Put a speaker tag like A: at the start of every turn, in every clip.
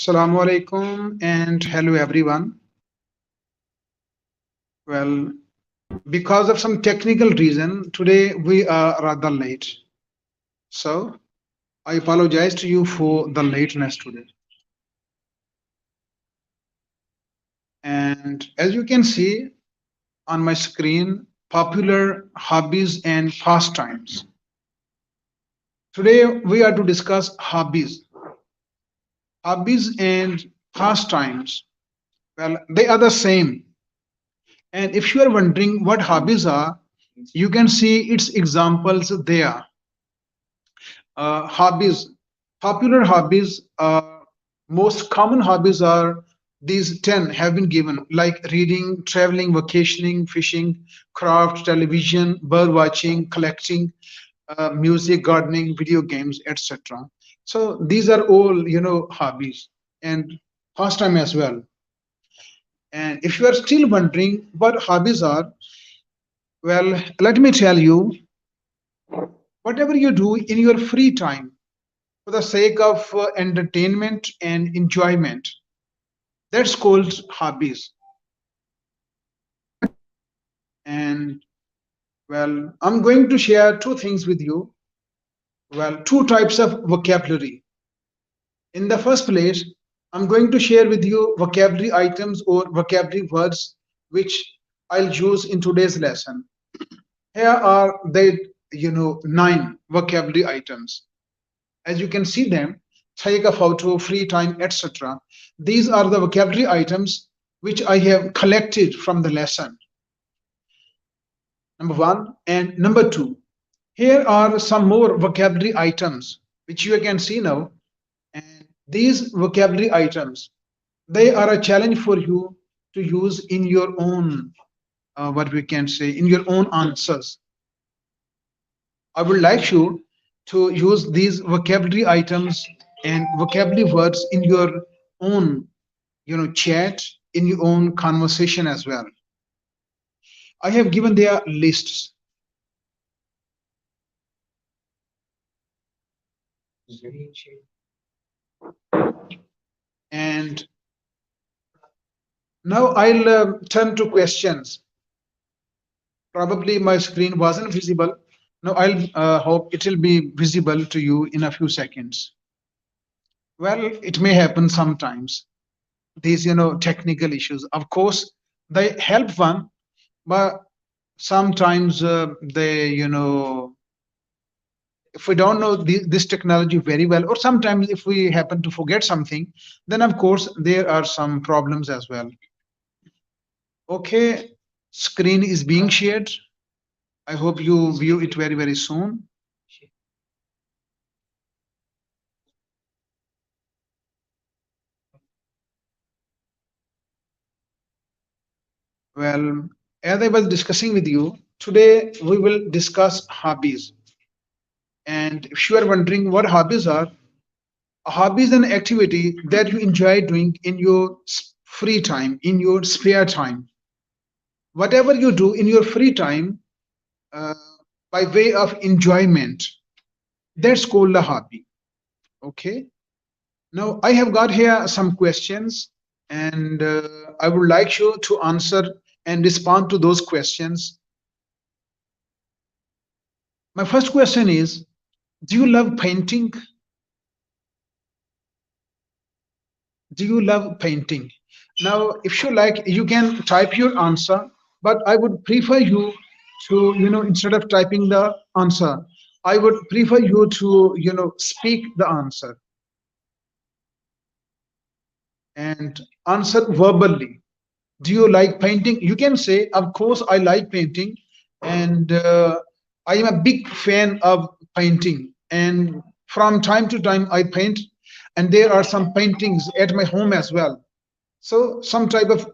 A: Assalamu alaikum and hello everyone. Well, because of some technical reason, today we are rather late. So I apologize to you for the lateness today. And as you can see on my screen, popular hobbies and pastimes. Today we are to discuss hobbies. Hobbies and pastimes. Well, they are the same. And if you are wondering what hobbies are, you can see its examples there. Hobbies, popular hobbies, most common hobbies are these 10 have been given, like reading, traveling, vacationing, fishing, craft, television, bird watching, collecting, music, gardening, video games, etc. So these are all, hobbies and pastime as well. And if you are still wondering what hobbies are, well, let me tell you, whatever you do in your free time for the sake of entertainment and enjoyment. That's called hobbies. And well, I'm going to share two things with you. Well, two types of vocabulary. In the first place, I'm going to share with you vocabulary items or vocabulary words which I'll use in today's lesson. Here are the nine vocabulary items. As you can see them, take a photo, free time, etc. These are the vocabulary items which I have collected from the lesson. Number one and number two. Here are some more vocabulary items which you can see now. And these vocabulary items, they are a challenge for you to use in your own, what we can say, in your own answers. I would like you to use these vocabulary items and vocabulary words in your own, chat, in your own conversation as well. I have given their lists. And now I'll turn to questions. Probably my screen wasn't visible. Now I'll hope it will be visible to you in a few seconds. Well, it may happen sometimes. These, technical issues. Of course, they help one, but sometimes they, if we don't know this technology very well, or sometimes if we happen to forget something, then of course there are some problems as well. Okay, screen is being shared. I hope you view it very, very soon. Well, as I was discussing with you, today we will discuss hobbies. And if you are wondering what hobbies are, a hobby is an activity that you enjoy doing in your free time, in your spare time. Whatever you do in your free time, uh, by way of enjoyment, that's called a hobby. Okay. Now I have got here some questions, and I would like you to answer and respond to those questions. My first question is, do you love painting? Do you love painting? Now, if you like, you can type your answer, but I would prefer you to, instead of typing the answer, I would prefer you to, speak the answer and answer verbally. Do you like painting? You can say, of course, I like painting, and I am a big fan of painting. And from time to time, I paint, and there are some paintings at my home as well. So some type of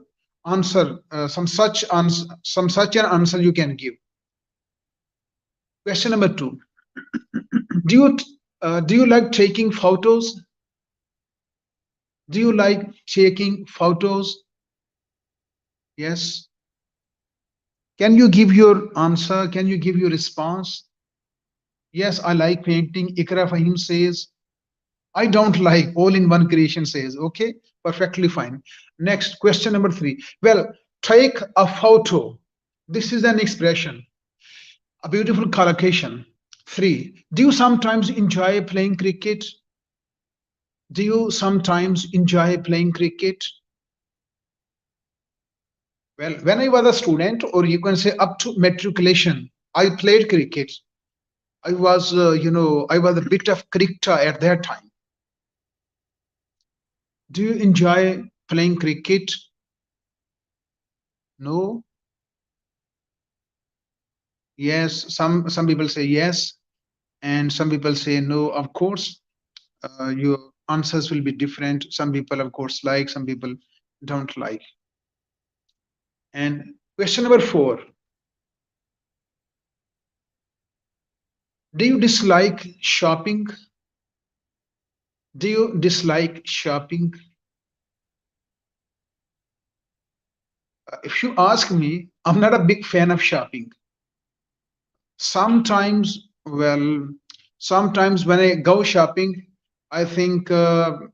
A: answer, some such an answer you can give. Question number two: Do you like taking photos? Do you like taking photos? Yes. Can you give your answer? Can you give your response? Yes, I like painting. Ikra Fahim says. I don't like. All in one creation says, okay, perfectly fine. Next, question number three. Well, take a photo. This is an expression, a beautiful collocation. Three, do you sometimes enjoy playing cricket? Do you sometimes enjoy playing cricket? Well, when I was a student, or you can say up to matriculation, I played cricket. I was, I was a bit of cricketer at that time. Do you enjoy playing cricket? No? Yes. Some people say yes, and some people say no. Of course, your answers will be different. Some people, of course, like. Some people don't like. And question number four: do you dislike shopping? Do you dislike shopping? If you ask me, I'm not a big fan of shopping. Sometimes, well, sometimes when I go shopping, I think um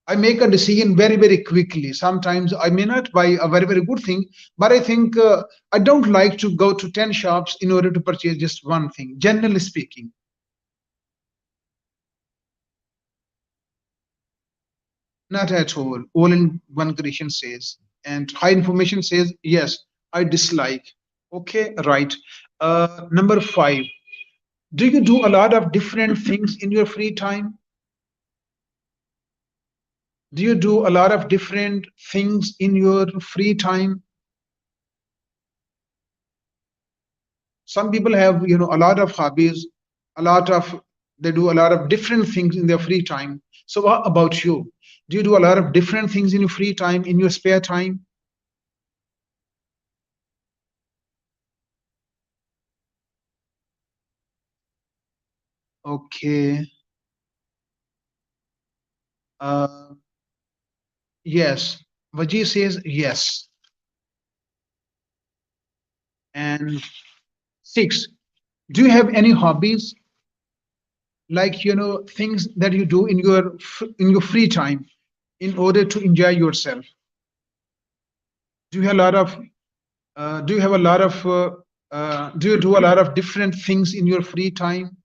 A: I make a decision very, very quickly. Sometimes I may not buy a very, very good thing, but I think I don't like to go to 10 shops in order to purchase just one thing, generally speaking. Not at all. All in one creation says. And high information says, yes, I dislike. Okay, right. Number five, do you do a lot of different things in your free time? Do you do a lot of different things in your free time? Some people have, a lot of hobbies, a lot of, they do a lot of different things in their free time. So what about you? Do you do a lot of different things in your free time, in your spare time? Okay. uh yes, Vaji says yes. And six, do you have any hobbies, like, things that you do in your in your free time in order to enjoy yourself? Do you have a lot of do you have a lot of do you do a lot of different things in your free time?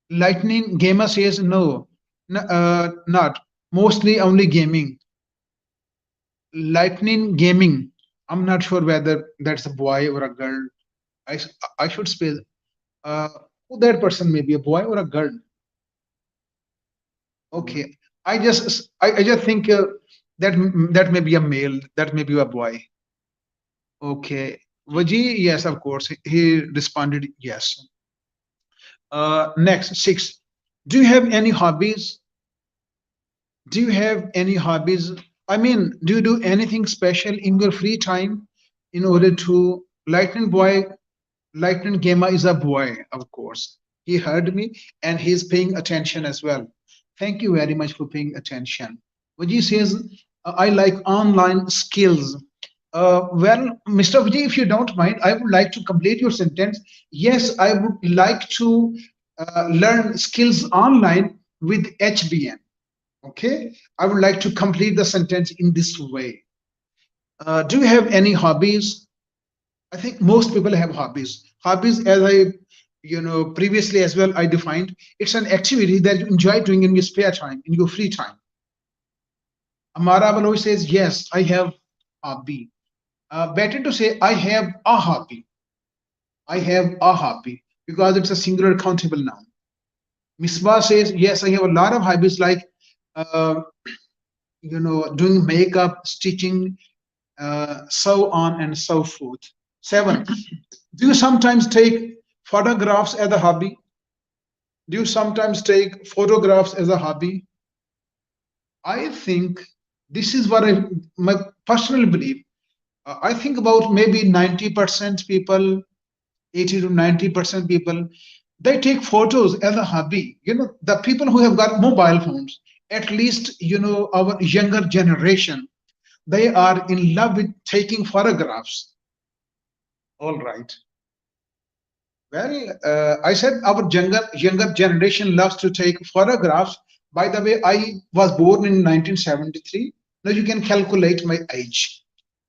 A: Lightning Gamer says no, not mostly only gaming. Lightning Gaming. I'm not sure whether that's a boy or a girl. I, I should say uh, who that person may be, a boy or a girl. Okay, I just think that that may be a male, that may be a boy. Okay, Vaji, yes, of course, he responded yes. Next, six. Do you have any hobbies? Do you have any hobbies? I mean, do you do anything special in your free time in order to Lightning Boy? Lightning Gamer is a boy, of course. He heard me and he's paying attention as well. Thank you very much for paying attention. Vaji says, I like online skills. Well, Mr. Vijay, if you don't mind, I would like to complete your sentence. Yes, I would like to learn skills online with HBN. Okay, I would like to complete the sentence in this way. Do you have any hobbies? I think most people have hobbies. Hobbies, as I, previously as well, I defined, it's an activity that you enjoy doing in your spare time, in your free time. Amara Baloy says, yes, I have hobby. Better to say, I have a hobby. I have a hobby because it's a singular countable noun. Misbah says, yes, I have a lot of hobbies like, uh, doing makeup, stitching, so on and so forth. Seven, do you sometimes take photographs as a hobby? Do you sometimes take photographs as a hobby? I think this is what my personal belief. I think about maybe 90% people, 80 to 90% people, they take photos as a hobby. The people who have got mobile phones, at least, our younger generation, they are in love with taking photographs. All right. Well, I said our younger generation loves to take photographs. By the way, I was born in 1973. Now you can calculate my age,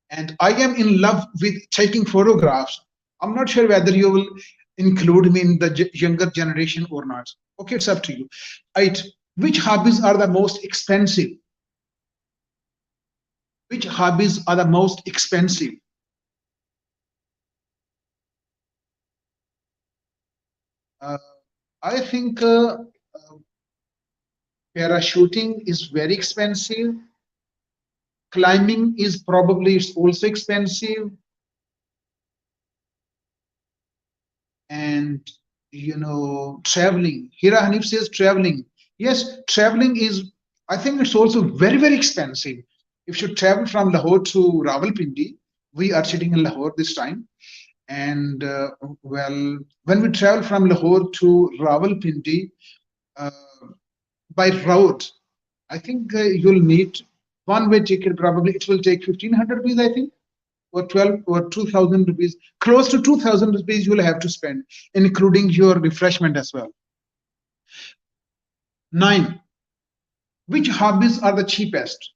A: and I am in love with taking photographs. I'm not sure whether you will include me in the younger generation or not. Okay, it's up to you. Right. Which hobbies are the most expensive? Which hobbies are the most expensive? Uh, I think parachuting is very expensive. Climbing is probably it's also expensive, and traveling. Here Hanif says traveling. Yes, traveling is. I think it's also very expensive. If you travel from Lahore to Rawalpindi, we are sitting in Lahore this time, and well, when we travel from Lahore to Rawalpindi uh, by road, I think you'll need one-way ticket. Probably it will take 1,500 rupees. I think or 12 or 2,000 rupees, close to 2,000 rupees you will have to spend, including your refreshment as well. Nine, which hobbies are the cheapest?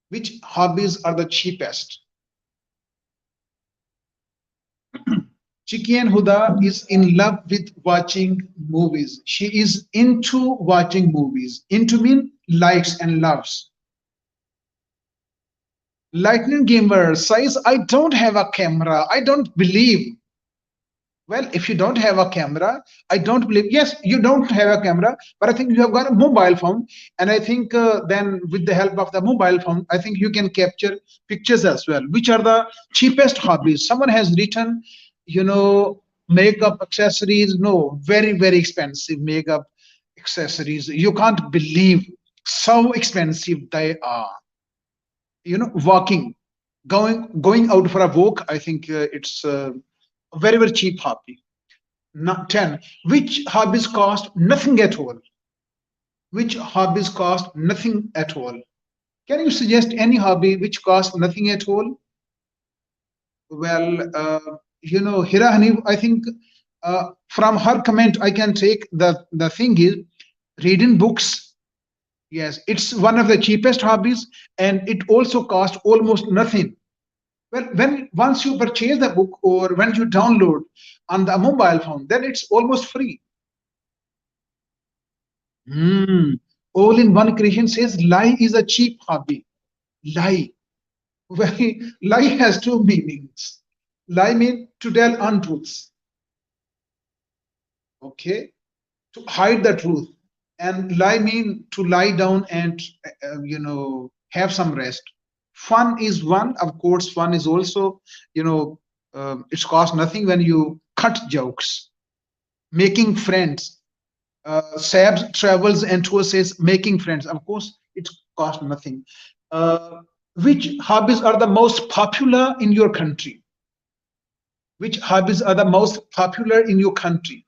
A: Which hobbies are the cheapest? Chiki and Huda is in love with watching movies. She is into watching movies. Into mean likes and loves. Lightning Gamer says, I don't have a camera. I don't believe. Well, if you don't have a camera, I don't believe. Yes, you don't have a camera, but I think you have got a mobile phone, and I think then with the help of the mobile phone, I think you can capture pictures as well. Which are the cheapest hobbies? Someone has written, makeup accessories. No, very expensive makeup accessories. You can't believe so expensive they are. Walking, going out for a walk. I think it's a very cheap hobby. Not 10. Which hobbies cost nothing at all? Which hobbies cost nothing at all? Can you suggest any hobby which costs nothing at all? Well, Hira Hanif, I think from her comment, I can take the thing is reading books. Yes, it's one of the cheapest hobbies, and it also costs almost nothing. Well, when once you purchase the book or when you download on the mobile phone, then it's almost free. Hmm. All in one creation says lie is a cheap hobby. Lie. Well, lie has two meanings. Lie means to tell untruths, okay, to hide the truth, and lie mean to lie down and have some rest. Fun is one, of course. Fun is also, it's cost nothing when you cut jokes. Making friends. Sabs travels and tours says making friends. Of course, it costs nothing. Uh, which hobbies are the most popular in your country? Which hobbies are the most popular in your country?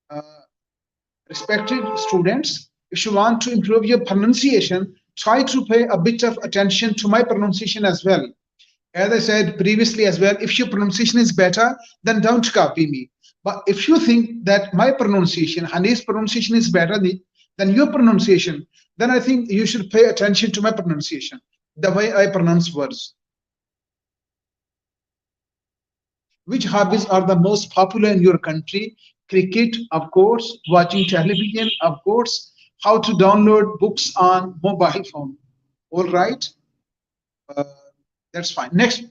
A: Uh, Respected students, if you want to improve your pronunciation, try to pay a bit of attention to my pronunciation as well. As I said previously as well, if your pronunciation is better, then don't copy me. But if you think that my pronunciation, Hanif's pronunciation is better than your pronunciation, then I think you should pay attention to my pronunciation, the way I pronounce words. Which hobbies are the most popular in your country? Cricket, of course, watching television, of course, how to download books on mobile phone. All right. Uh, that's fine. Next,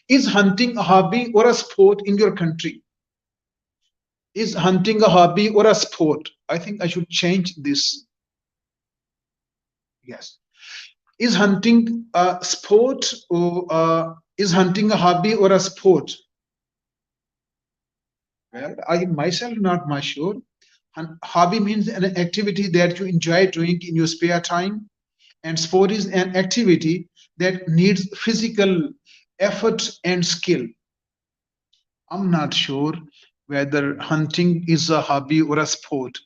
A: is hunting a hobby or a sport in your country? Is hunting a hobby or a sport? I think I should change this. Yes. Is hunting a sport or is hunting a hobby or a sport? Well, I myself not much sure. Hobby means an activity that you enjoy doing in your spare time, and sport is an activity that needs physical effort and skill. I'm not sure whether hunting is a hobby or a sport.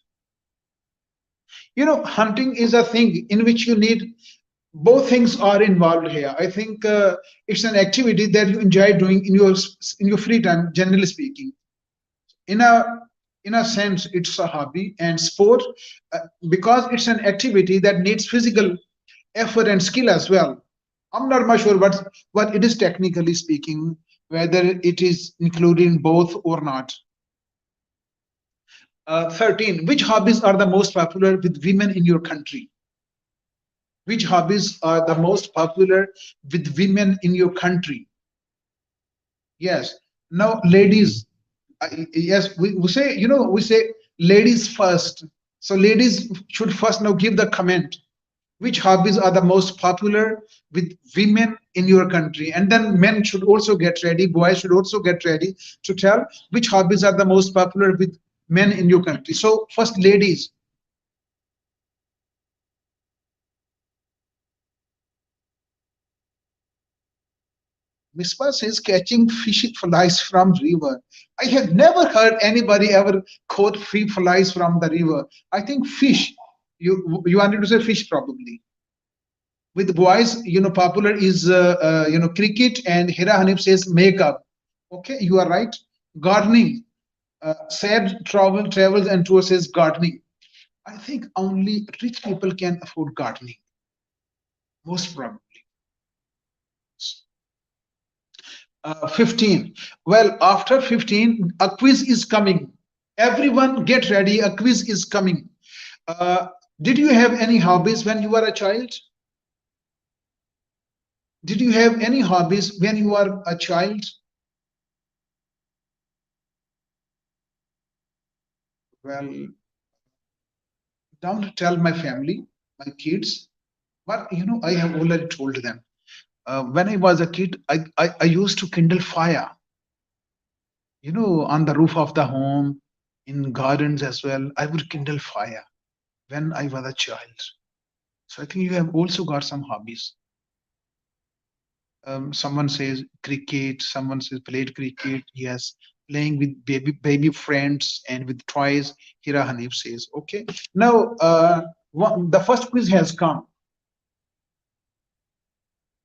A: Hunting is a thing in which you need Both things are involved here. I think it's an activity that you enjoy doing in your free time. Generally speaking, in a in a sense, it's a hobby and sport uh, because it's an activity that needs physical effort and skill as well. I'm not much sure what it is technically speaking, whether it is included in both or not. 13. Which hobbies are the most popular with women in your country? Which hobbies are the most popular with women in your country? Yes. Now, ladies, yes, we say, we say ladies first. So, ladies should first now give the comment. Which hobbies are the most popular with women in your country? And then men should also get ready, boys should also get ready to tell which hobbies are the most popular with men in your country. So, first, ladies. Mispa says catching fish flies from river. I have never heard anybody ever caught free flies from the river. I think fish. You wanted to say fish probably. With boys, popular is cricket, and Hira Hanif says makeup. Okay, you are right. Gardening. Sad travels and tours says gardening. I think only rich people can afford gardening. Most probably. 15. Well, after 15, a quiz is coming. Everyone get ready, a quiz is coming. Uh, did you have any hobbies when you were a child? Did you have any hobbies when you were a child? Well, don't tell my family, my kids, but I have already told them. When I was a kid, I used to kindle fire, on the roof of the home, in gardens as well. I would kindle fire when I was a child. So I think you have also got some hobbies. Someone says cricket, someone says played cricket. Yes, playing with baby friends and with toys. Hira Hanif says, okay. Now, the first quiz has come.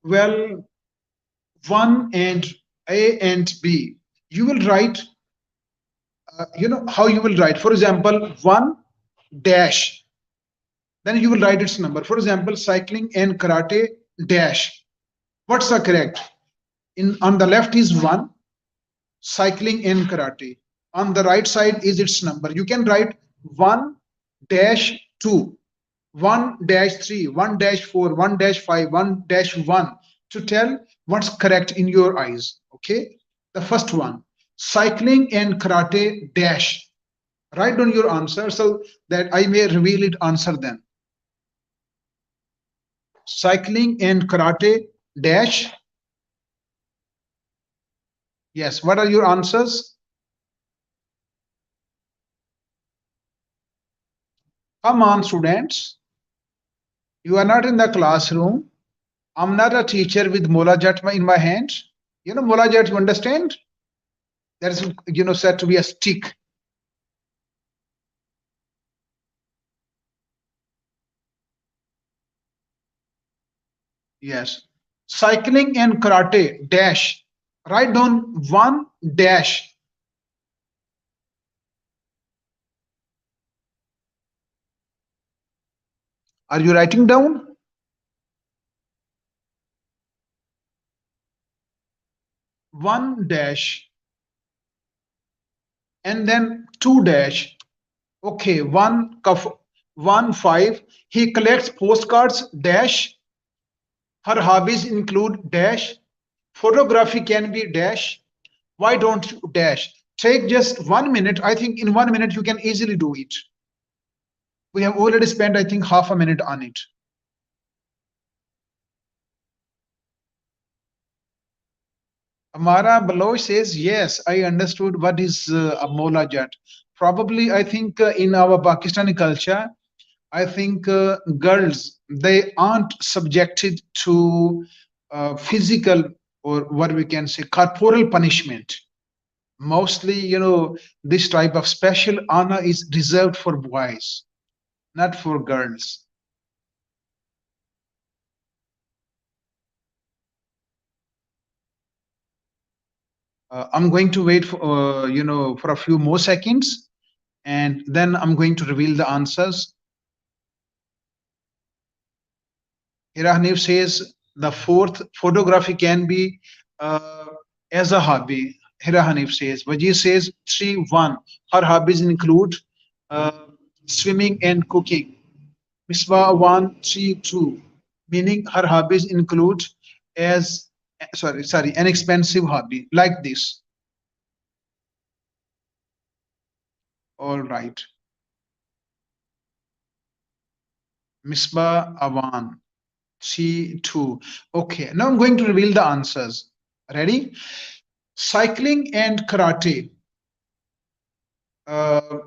A: Well, one and A and B. You will write, how you will write. For example, one dash. Then you will write its number. For example, cycling and karate dash. What's the correct? In on the left is one, cycling and karate. On the right side is its number. You can write 1 dash 2, 1 dash 3, 1 dash 4, 1 dash 5, 1 dash 1 to tell what's correct in your eyes. Okay. The first one, cycling and karate dash. Write down your answer so that I may reveal it answer then. Cycling and karate dash. Yes. What are your answers? Come on, students. You are not in the classroom. I'm not a teacher with mola jat in my hand. Mola jat, you understand? That is, said to be a stick. Yes. Cycling and karate, dash. Write down one dash. Are you writing down? One dash. And then two dash. Okay, one five. He collects postcards, dash. Her hobbies include dash. Photography can be dash. Why don't you dash? Take just 1 minute. I think in 1 minute you can easily do it. We have already spent, I think, half a minute on it. Amara Baloch says, yes, I understood what is a mola jat. Probably, I think in our Pakistani culture, I think girls, they aren't subjected to physical or what we can say corporal punishment. Mostly, this type of special honor is reserved for boys, not for girls. I'm going to wait for for a few more seconds, and then I'm going to reveal the answers. Hanif says the fourth, photography can be uh, as a hobby. Hanif says. Wajid says 3-1. Her hobbies include uh, swimming and cooking. Misbah 1-3-2. Meaning her hobbies include as sorry an expensive hobby like this. All right. Misbah Awan. C2. Okay, now I'm going to reveal the answers. Ready? Cycling and karate. Uh,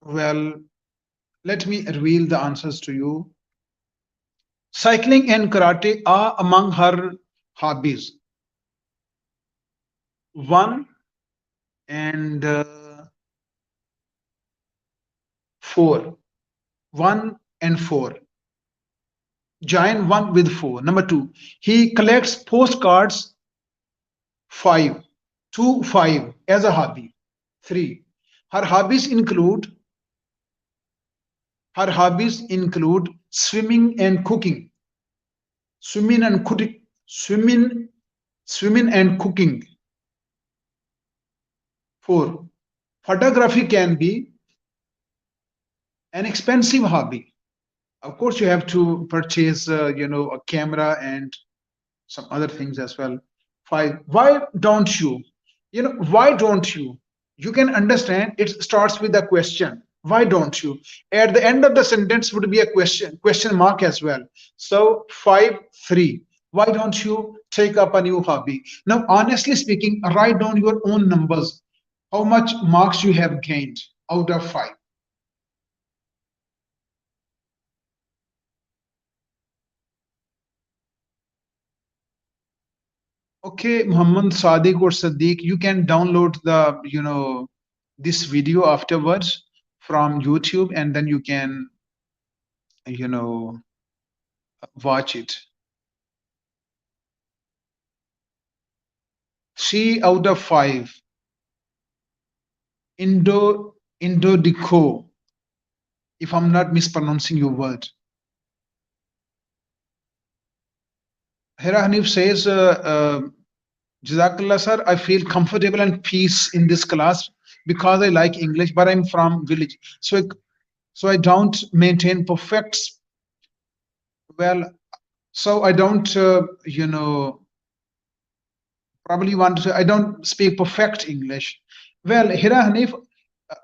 A: well, let me reveal the answers to you. Cycling and karate are among her hobbies. 1 and 4. 1 and 4. Join 1 with 4. Number 2, he collects postcards 5 as a hobby. 3, her hobbies include swimming and cooking. Swimming and cooking. Swimming and cooking. 4, photography can be an expensive hobby. Of course, you have to purchase, a camera and some other things as well. 5, why don't you? Why don't you? You can understand it starts with a question. Why don't you? At the end of the sentence would be a question mark as well. So 5-3. Why don't you take up a new hobby? Now, honestly speaking, write down your own numbers. How much marks you have gained out of 5? Okay, Muhammad Sadiq or Sadiq, you can download this video afterwards from YouTube, and then you can, you know, watch it. 3 out of 5. Indodico, if I'm not mispronouncing your word. Hera Hanif says, Jazakallah sir, I feel comfortable and peace in this class because I like English, but I'm from village. So I don't maintain perfect, well, so I don't, probably want to say I don't speak perfect English. Well, Hira Hanif,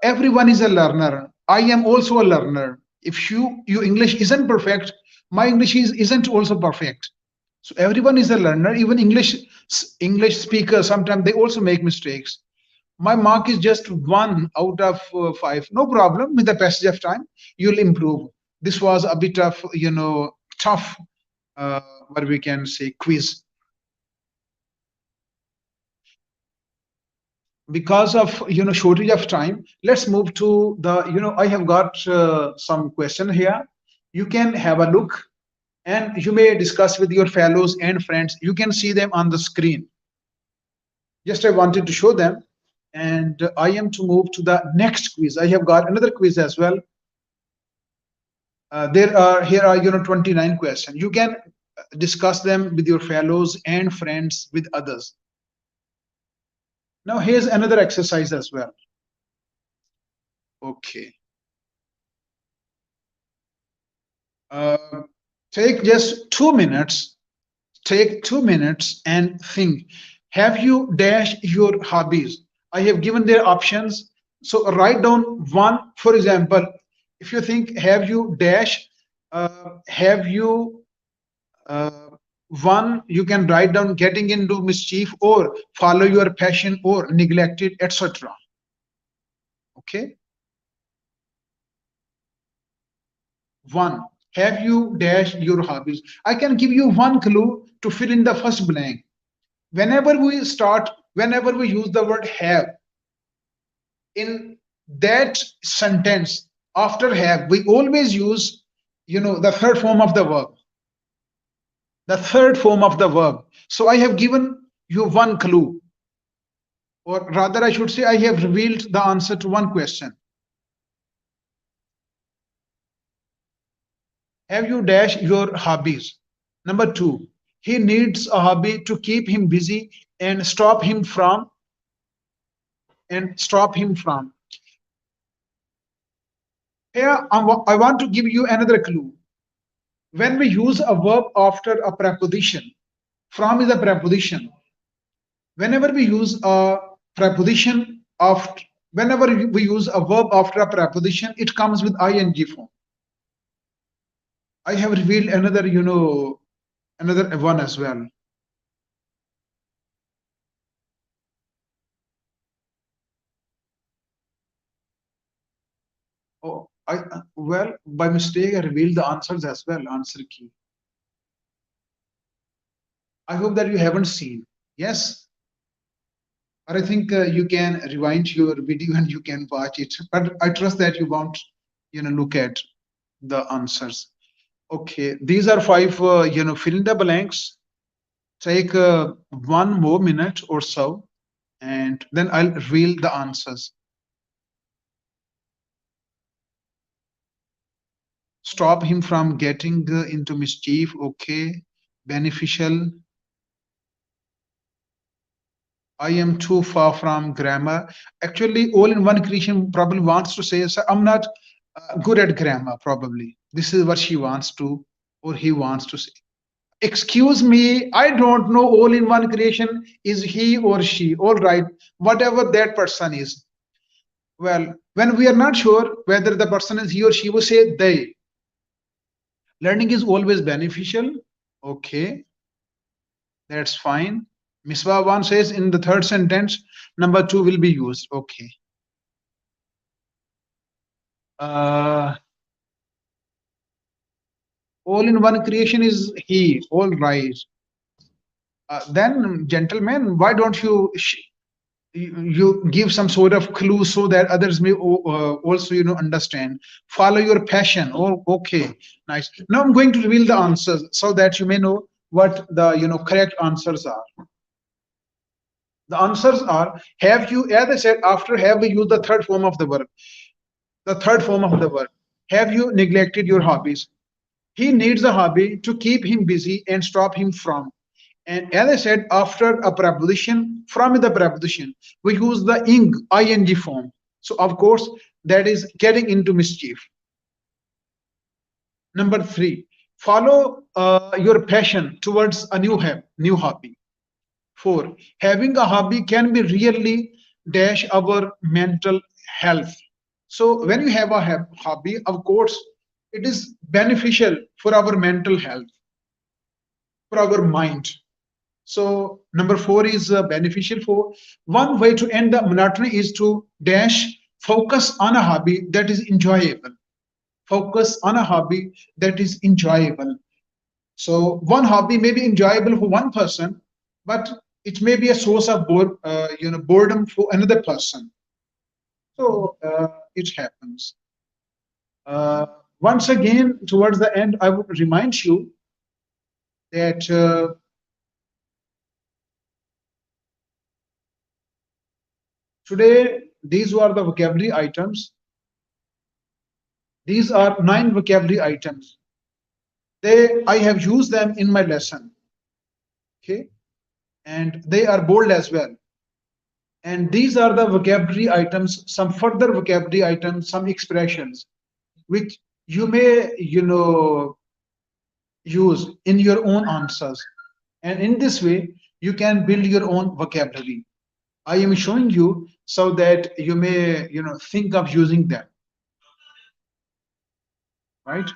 A: everyone is a learner. I am also a learner. If your English isn't perfect, my English isn't also perfect. So everyone is a learner. Even English speakers sometimes they also make mistakes. My mark is just 1 out of 5. No problem. With the passage of time, you'll improve. This was a bit of tough, what we can say, quiz. Because of shortage of time, let's move to the I have got some question here. You can have a look, and you may discuss with your fellows and friends. You can see them on the screen. Just I wanted to show them, and I am to move to the next quiz. I have got another quiz as well. Here are 29 questions. You can discuss them with your fellows and friends, with others. Now here's another exercise as well. Okay. Take just 2 minutes. Take 2 minutes and think. Have you dashed your hobbies? I have given their options. So write down one. For example, if you think, have you dashed? Have you one? You can write down getting into mischief, or follow your passion, or neglected, etc. Okay. 1. Have you dashed your hobbies? I can give you one clue to fill in the first blank. Whenever we use the word have, in that sentence, after have, we always use, the third form of the verb. The third form of the verb. So I have given you one clue. or rather I should say I have revealed the answer to one question. Have you dash your hobbies? Number two, he needs a hobby to keep him busy and stop him from. Here, I want to give you another clue. When we use a verb after a preposition, from is a preposition. Whenever we use a preposition after, whenever we use a verb after a preposition, it comes with ing form. I have revealed another, another one as well. Oh, well, by mistake, I revealed the answers as well, answer key. I hope that you haven't seen. Yes? Or I think you can rewind your video and you can watch it. But I trust that you won't, look at the answers. Okay, these are five, fill in the blanks. Take 1 more minute or so, and then I'll reveal the answers. Stop him from getting into mischief. Okay, beneficial. I am too far from grammar. Actually, all in one creation probably wants to say, "Sir, I'm not good at grammar." Probably this is what she wants to, or he wants to say. Excuse me, I don't know. All in one creation is he or she. All right, whatever that person is. Well, when we are not sure whether the person is he or she, we say they. Learning is always beneficial. Okay, that's fine. Miswa one says in the third sentence, number two will be used. Okay. Uh, all in one creation is he. All right. Then, gentlemen, why don't you give some sort of clue so that others may also understand? Follow your passion. Oh, okay, nice. Now I'm going to reveal the answers so that you may know what the correct answers are. The answers are, have you, as I said, after have we used the third form of the verb. The third form of the verb. Have you neglected your hobbies? He needs a hobby to keep him busy and stop him from. And as I said, after a preposition, from the preposition, we use the ing form. So of course, that is getting into mischief. Number three, follow your passion towards a new hobby. Four, having a hobby can be really dash our mental health. So when you have a hobby, of course, it is beneficial for our mental health, for our mind. So number four is beneficial for. One way to end the monotony is to dash focus on a hobby that is enjoyable. Focus on a hobby that is enjoyable. So one hobby may be enjoyable for one person, but it may be a source of boredom for another person. So it happens. Uh, Once again, towards the end, I would remind you that today these were the vocabulary items. These are 9 vocabulary items. I have used them in my lesson. Okay, and they are bold as well. And these are the vocabulary items, some further vocabulary items, some expressions which you may use in your own answers. And in this way, you can build your own vocabulary. I am showing you so that you may think of using them, right?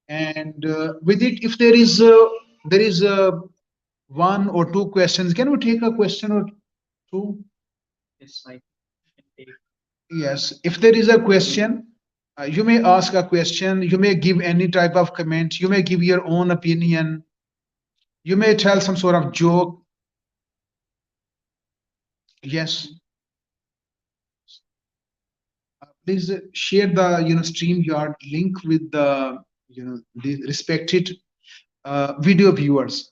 A: And with it, if there is one or two questions, can we take a question or two? Yes, I can take. Yes, if there is a question, you may ask a question, you may give any type of comment, you may give your own opinion, you may tell some sort of joke. Yes. Please share the StreamYard link with the respected video viewers.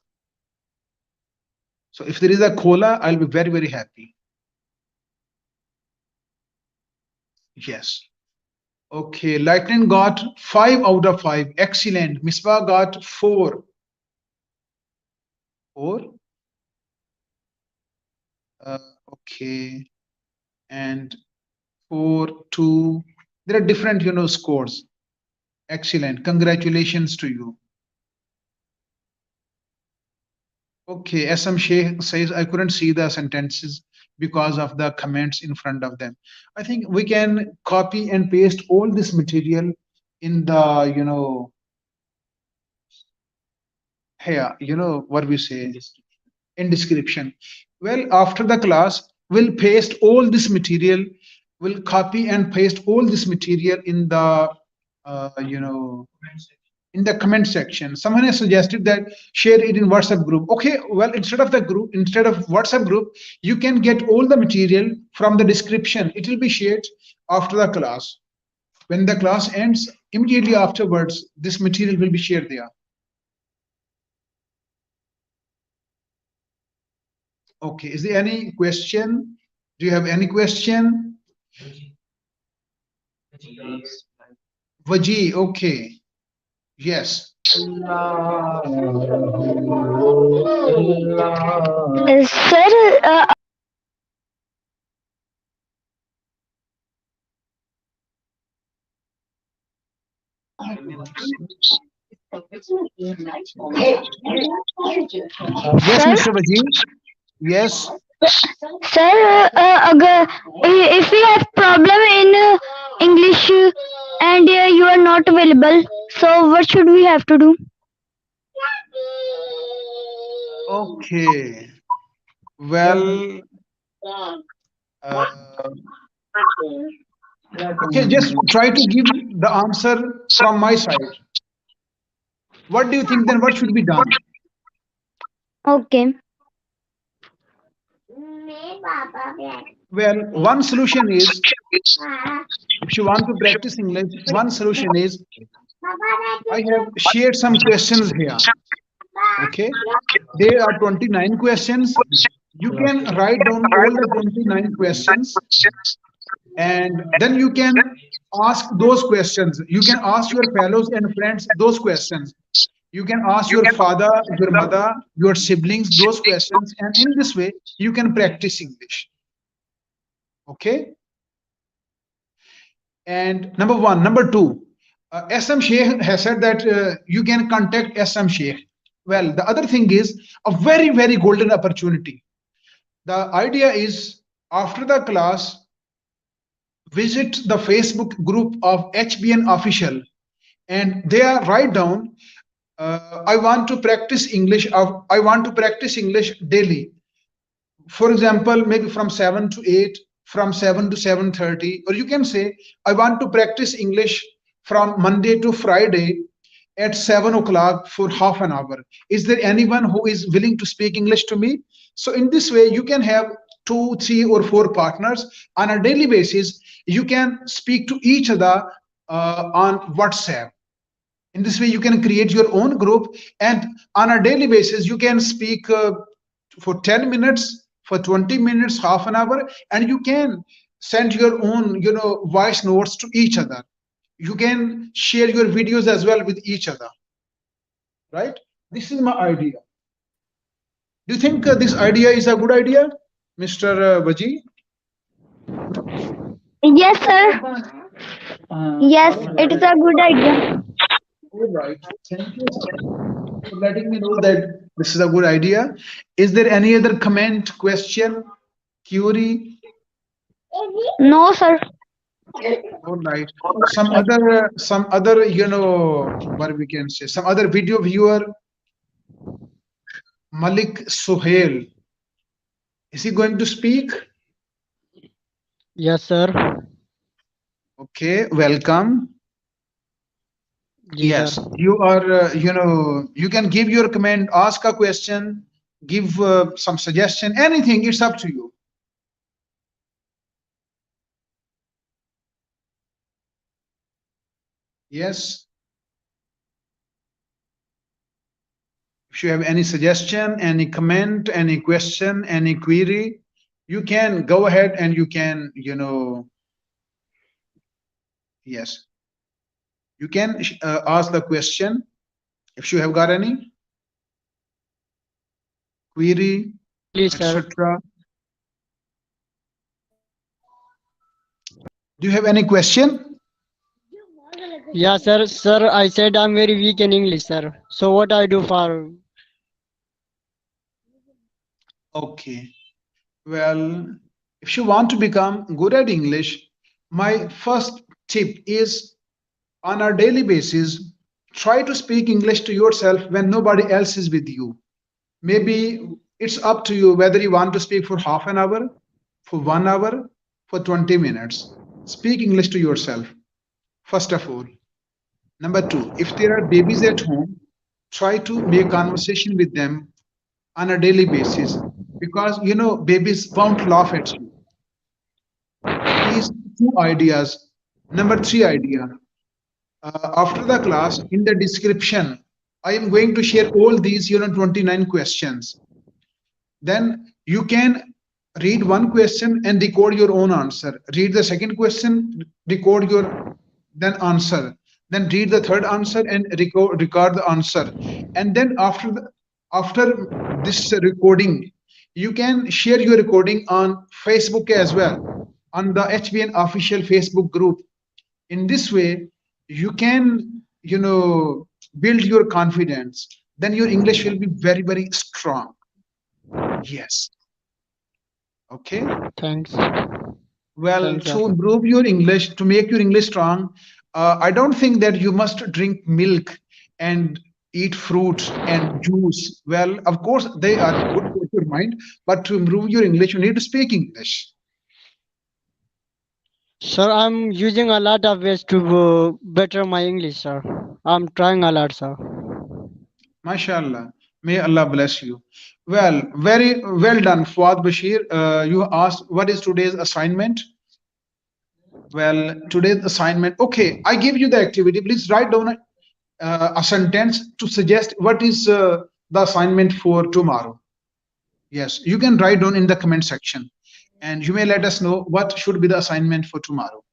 A: So if there is a cola, I'll be very, very happy. Yes. Okay, Lightning got 5 out of 5. Excellent. Misbah got 4. 4. Uh, okay. And 4, 2. There are different, scores. Excellent. Congratulations to you. Okay, SM Sheikh says I couldn't see the sentences because of the comments in front of them. I think we can copy and paste all this material in the, here, what we say in description. Well, after the class, we'll paste all this material, we'll copy and paste all this material in the, in the comment section. Someone has suggested that share it in WhatsApp group. Okay, well, instead of WhatsApp group, you can get all the material from the description. It will be shared after the class. When the class ends, immediately afterwards, this material will be shared there. Okay, is there any question? Do you have any question? Vaji, okay. Yes.
B: Sir,
A: Yes,
B: sir,
A: Mr. Vaji. Yes.
B: sir, if we have problem in English and you are not available, so what should we have to do?
A: Okay. Well, uh, okay, just try to give the answer from my side. What do you think then? What should be done?
B: Okay.
A: Well, one solution is if you want to practice English, one solution is I have shared some questions here. Okay. There are 29 questions. You can write down all the 29 questions and then you can ask those questions. You can ask your fellows and friends those questions. You can ask your father, your mother, your siblings those questions, and in this way you can practice English. Okay. And number one. Number two, SM Sheikh has said that you can contact SM Sheikh. Well, the other thing is a very, very golden opportunity. The idea is after the class, visit the Facebook group of HBN.Official and there write down, I want to practice English. I want to practice English daily. For example, maybe from 7 to 8, from 7 to 7:30, or you can say, I want to practice English from Monday to Friday at 7 o'clock for half an hour. Is there anyone who is willing to speak English to me? So in this way, you can have 2, 3, or 4 partners on a daily basis. You can speak to each other on WhatsApp. In this way, you can create your own group, and on a daily basis, you can speak for 10 minutes, for 20 minutes, half an hour, and you can send your own, voice notes to each other. You can share your videos as well with each other, right? This is my idea. Do you think this idea is a good idea, Mr. Vaji?
B: Yes, sir. Yes, it is a good idea.
A: All right. Thank you for letting me know that this is a good idea. Is there any other comment, question, query?
B: No, sir.
A: All right. Some other, what we can say, some other video viewer, Malik Suhail. Is he going to speak?
C: Yes, sir.
A: Okay, welcome.
C: Ji,
A: Yes,
C: sir.
A: you are, you can give your comment, ask a question, give some suggestion, anything, it's up to you. Yes. If you have any suggestion, any comment, any question, any query, you can go ahead and you can, Yes, you can ask the question if you have got any query,
C: English, sir.
A: etc. Do you have any question?
C: Yeah, sir. Sir, I said I'm very weak in English, sir. So what I do for?
A: Okay. Well, if you want to become good at English, my first tip is on a daily basis, try to speak English to yourself when nobody else is with you. Maybe it's up to you whether you want to speak for half an hour, for 1 hour, for 20 minutes. Speak English to yourself, first of all. Number two, if there are babies at home, try to make conversation with them on a daily basis because babies won't laugh at you. These two ideas. Number three idea. After the class, in the description, I am going to share all these 29 questions. Then you can read one question and record your own answer. Read the second question, record your then answer. Then read the third answer and record the answer. And then after this recording, you can share your recording on Facebook as well, on the HBN official Facebook group. In this way, you can build your confidence. Then your English will be very, very strong. Yes. Okay.
C: Thanks.
A: Well,
C: Thanks, sir.
A: to improve your English, to make your English strong, I don't think that you must drink milk and eat fruits and juice. Well, of course, they are good for your mind, but to improve your English, you need to speak English.
C: Sir, I'm using a lot of ways to better my English, sir. I'm trying a lot, sir.
A: MashaAllah. May Allah bless you. Well, very well done, Fuad Bashir. You asked what is today's assignment? Well, today's assignment. Okay, I give you the activity. Please write down a sentence to suggest what is the assignment for tomorrow. Yes, you can write down in the comment section, and you may let us know what should be the assignment for tomorrow.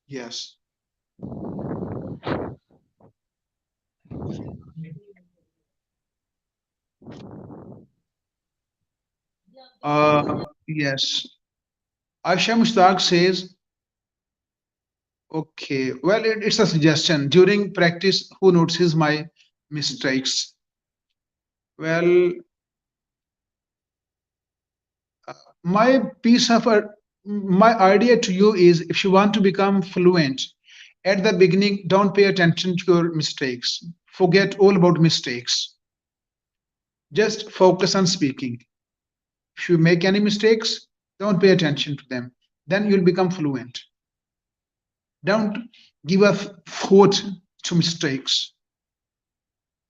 A: Yes. Yes. Aisha Mushtaq says, okay, well, it's a suggestion. During practice, who notices my mistakes? Well, my piece of my idea to you is if you want to become fluent, at the beginning, don't pay attention to your mistakes. Forget all about mistakes. Just focus on speaking. If you make any mistakes, don't pay attention to them. Then you'll become fluent. Don't give a thought to mistakes.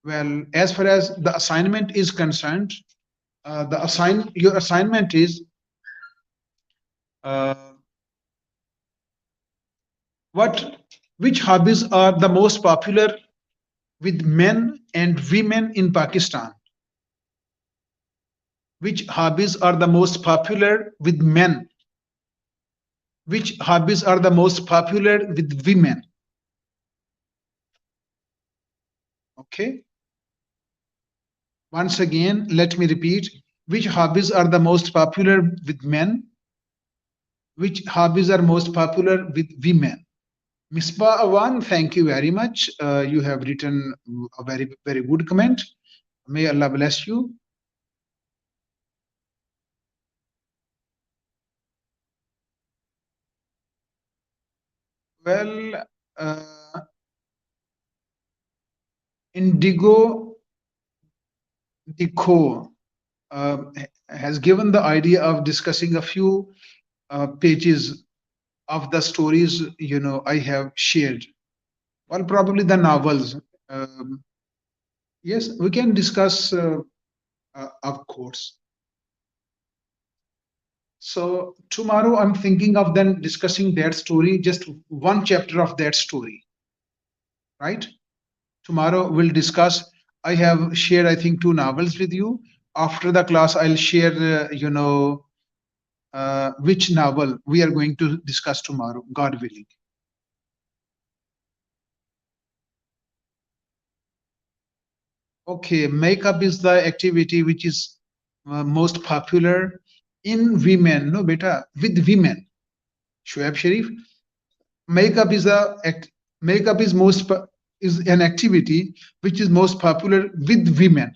A: Well, as far as the assignment is concerned, your assignment is uh, which hobbies are the most popular with men and women in Pakistan? Which hobbies are the most popular with men? Which hobbies are the most popular with women? Okay. Once again, let me repeat. Which hobbies are the most popular with men? Which hobbies are most popular with women? Misbah Awan, thank you very much. You have written a very, very good comment. May Allah bless you. Well, Indigo Dico has given the idea of discussing a few pages of the stories I have shared. Well, probably the novels. Yes, we can discuss, of course. So tomorrow I'm thinking of then discussing that story, just one chapter of that story, right? Tomorrow we'll discuss. I have shared, I think, two novels with you. After the class, I'll share, which novel we are going to discuss tomorrow, God willing. Okay, makeup is the activity which is most popular in women. No, beta, with women. Shoaib Sharif, makeup is makeup is is an activity which is most popular with women.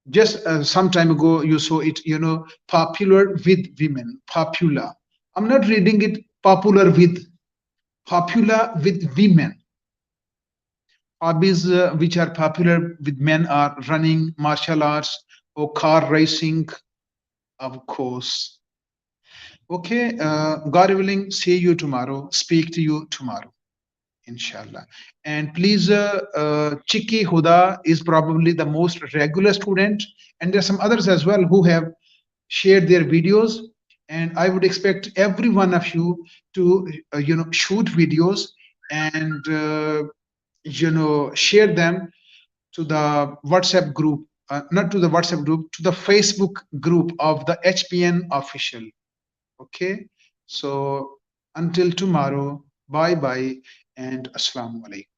A: Just some time ago, you saw it. Popular with women. Popular. I'm not reading it. Popular with. Popular with women. Hobbies which are popular with men are running, martial arts, or car racing, of course. Okay, God willing, see you tomorrow, speak to you tomorrow, inshallah. And please, Chiki Huda is probably the most regular student, and there are some others as well who have shared their videos. And I would expect every one of you to, shoot videos and, share them to the WhatsApp group, not to the WhatsApp group, to the Facebook group of the HBN official. Okay. So until tomorrow, bye bye and assalamu alaikum.